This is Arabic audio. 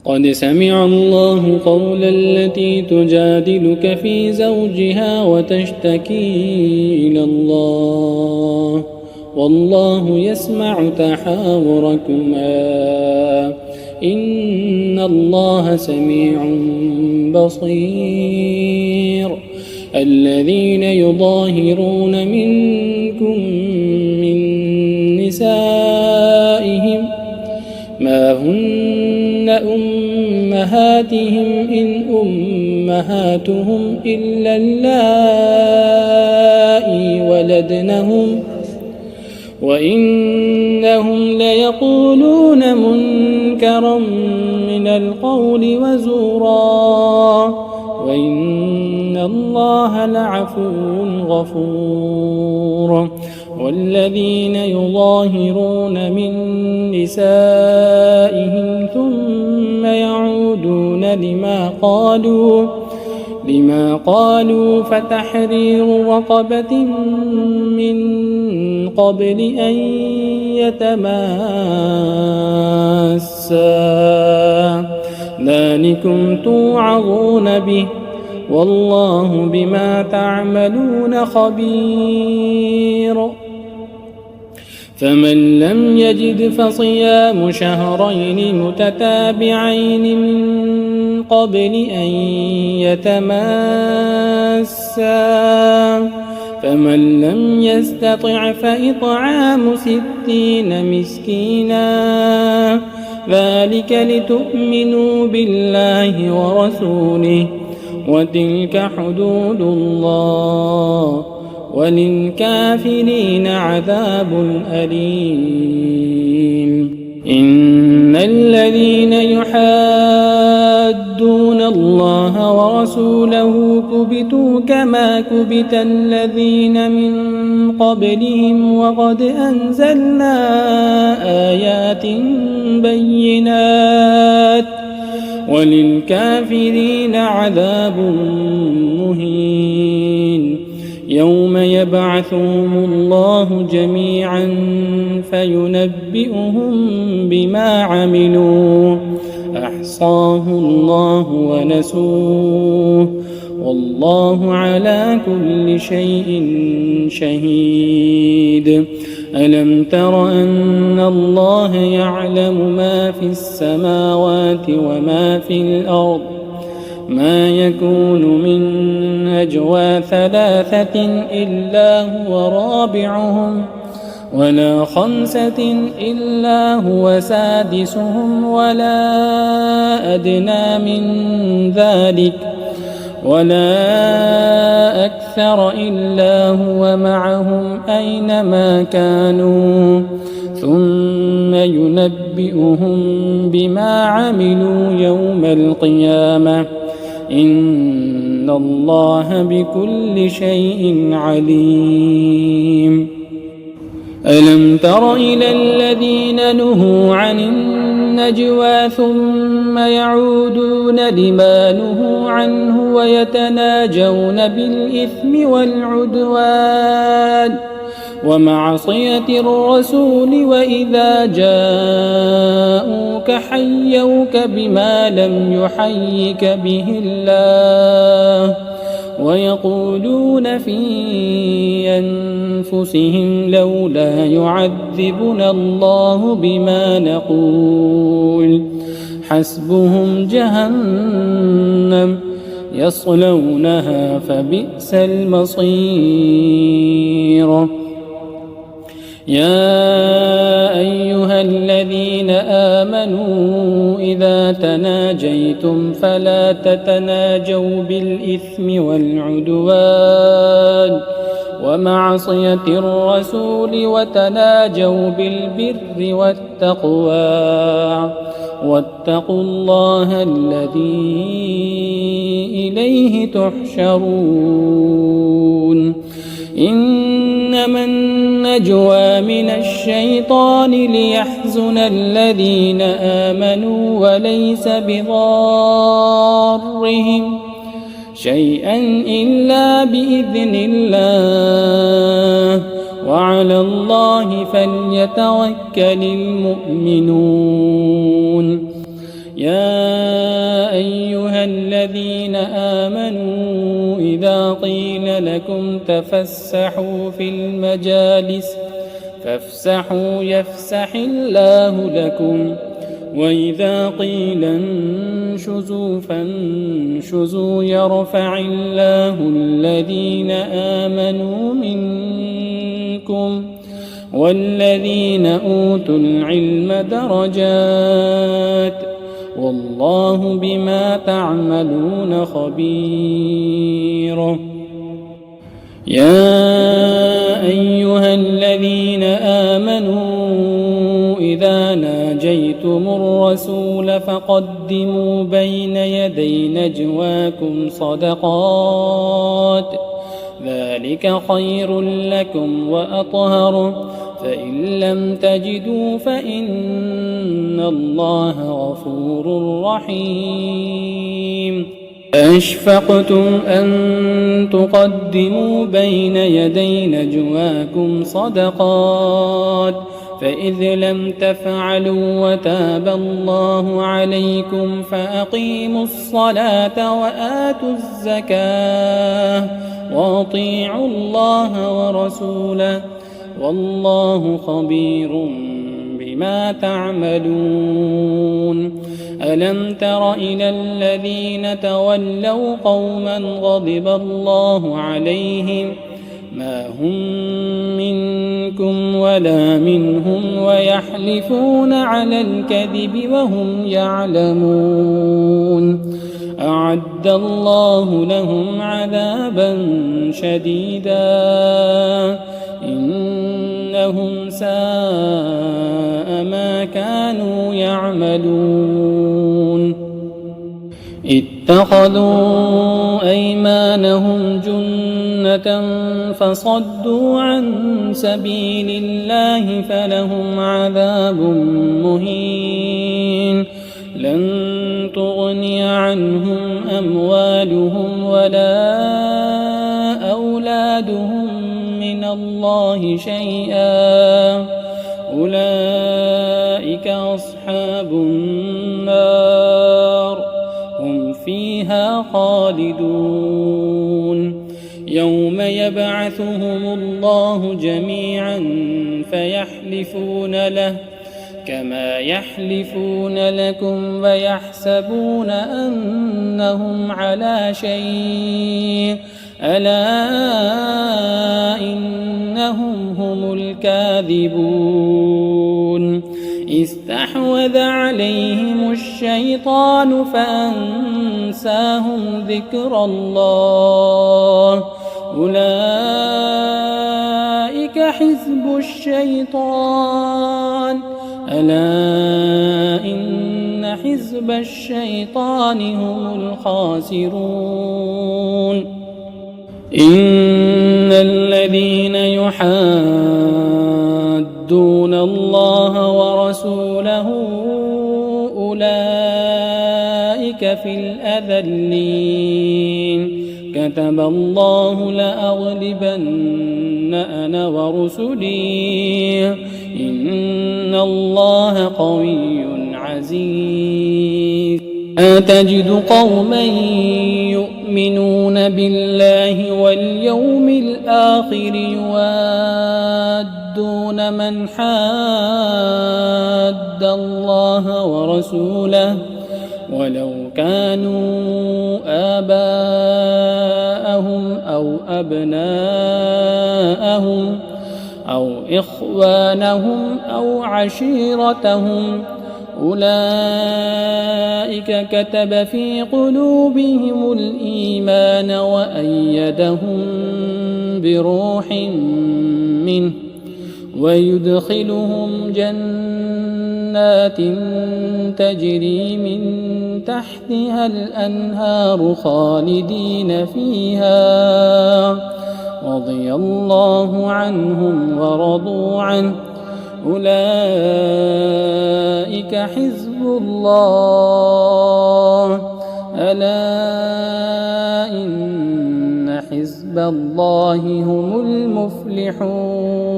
قد سمع الله قول التي تجادلك في زوجها وتشتكي إلى الله والله يسمع تحاوركما إن الله سميع بصير. الذين يظاهرون منكم من نسائهم ما هن أمهاتهم إن أمهاتهم إلا اللائي ولدنهم وإنهم ليقولون منكرا من القول وزورا وإن الله لعفو غفور. والذين يظاهرون من نسائهم ثم يعودون لما قالوا فتحرير رقبة من قبل أن يتماسا ذلكم توعظون به والله بما تعملون خبير. فمن لم يجد فصيام شهرين متتابعين من قبل أن يتماسا فمن لم يستطع فإطعام 60 مسكينا ذلك لتؤمنوا بالله ورسوله وتلك حدود الله وللكافرين عذاب أليم. إن الذين يحادون الله ورسوله كبتوا كما كبت الذين من قبلهم وقد أنزلنا آيات بينات وللكافرين عذاب مهين. يوم يبعثهم الله جميعا فينبئهم بما عملوا أحصاه الله ونسوه والله على كل شيء شهيد. ألم تر أن الله يعلم ما في السماوات وما في الأرض ما يكون من نجوى 3 إلا هو رابعهم ولا 5 إلا هو سادسهم ولا أدنى من ذلك ولا أكثر إلا هو معهم أينما كانوا ثم ينبئهم بما عملوا يوم القيامة إن الله بكل شيء عليم. ألم تر إلى الذين نهوا عن النجوى ثم يعودون لما نهوا عنه ويتناجون بالإثم والعدوان ومعصية الرسول وإذا جاءوك حيوك بما لم يحيك به الله ويقولون في أنفسهم لولا يعذبنا الله بما نقول حسبهم جهنم يصلونها فبئس المصير. يا أيها الذين آمنوا إذا تناجيتم فلا تتناجوا بالإثم والعدوان ومعصية الرسول وتناجوا بالبر والتقوى واتقوا الله الذي إليه تحشرون. إنما النجوى من الشيطان ليحزن الذين آمنوا وليس بضارهم شيئا إلا بإذن الله وعلى الله فليتوكل المؤمنون. يا أيها الذين آمنوا إذا قيل لكم تفسحوا في المجالس فافسحوا يفسح الله لكم وإذا قيل انشزوا فانشزوا يرفع الله الذين آمنوا منكم والذين أوتوا العلم درجات والله بما تعملون خبير. يا أيها الذين آمنوا إذا ناجيتم الرسول فقدموا بين يدي نجواكم صدقات ذلك خير لكم وأطهر فإن لم تجدوا فإن الله غفور رحيم. أشفقتم أن تقدموا بين يدي نجواكم صدقات فإذ لم تفعلوا وتاب الله عليكم فأقيموا الصلاة وآتوا الزكاة وأطيعوا الله ورسوله والله خبير بما تعملون. ألم تر إلى الذين تولوا قوما غضب الله عليهم ما هم منكم ولا منهم ويحلفون على الكذب وهم يعلمون أعد الله لهم عذابا شديدا إنهم ساء ما كانوا يعملون. اتخذوا أيمانهم جنة فصدوا عن سبيل الله فلهم عذاب مهين لن تغني عنهم أموالهم ولا أولادهم من الله شيئا أولئك أصحاب النار هم فيها خالدون. يوم يبعثهم الله جميعا فيحلفون له كما يحلفون لكم ويحسبون أنهم على شيء ألا إنهم هم الكاذبون. استحوذ عليهم الشيطان فأنساهم ذكر الله أولئك حزب الشيطان ألا إن حزب الشيطان هم الخاسرون. إن الذين يحادون الله ورسوله أولئك في الأذلين كتب الله لأغلبن أنا ورسلي إن الله قوي عزيز. أتجد قوما يؤمنون بالله واليوم الآخر يوادون من حاد الله ورسوله ولو كانوا آباءهم أو أبناءهم أو إخوانهم أو عشيرتهم أولئك كتب في قلوبهم الإيمان وأيدهم بروح منه ويدخلهم جنات تجري من تحتها الأنهار خالدين فيها رضي الله عنهم ورضوا عنه أولئك حزب الله ألا إن حزب الله هم المفلحون.